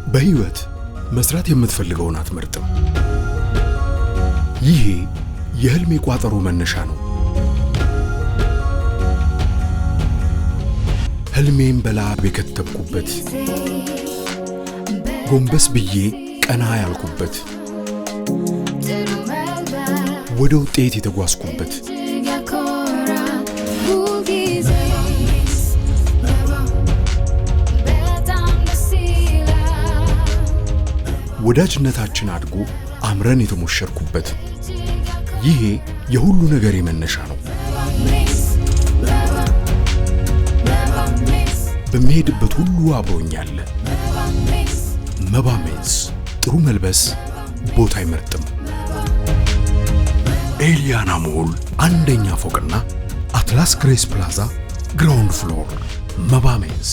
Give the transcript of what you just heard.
በህይወት መስራት የምትፈልገውን አትመርጥም። ይሄ የህልሜ ቋጠሮ መነሻ ነው። ህልሜን በላብ የከተብኩበት፣ ጎንበስ ብዬ ቀና ያልኩበት፣ ወደ ውጤት የተጓዝኩበት፣ ወዳጅነታችን አድጎ አምረን የተሞሸርኩበት፣ ይሄ የሁሉ ነገር መነሻ ነው። በሚሄድበት ሁሉ አብሮኛል። መባ ሜንስ ጥሩ መልበስ ቦታ አይመርጥም። ኤሊያና ሞል አንደኛ ፎቅና አትላስ ግሬስ ፕላዛ ግራውንድ ፍሎር። መባ ሜንስ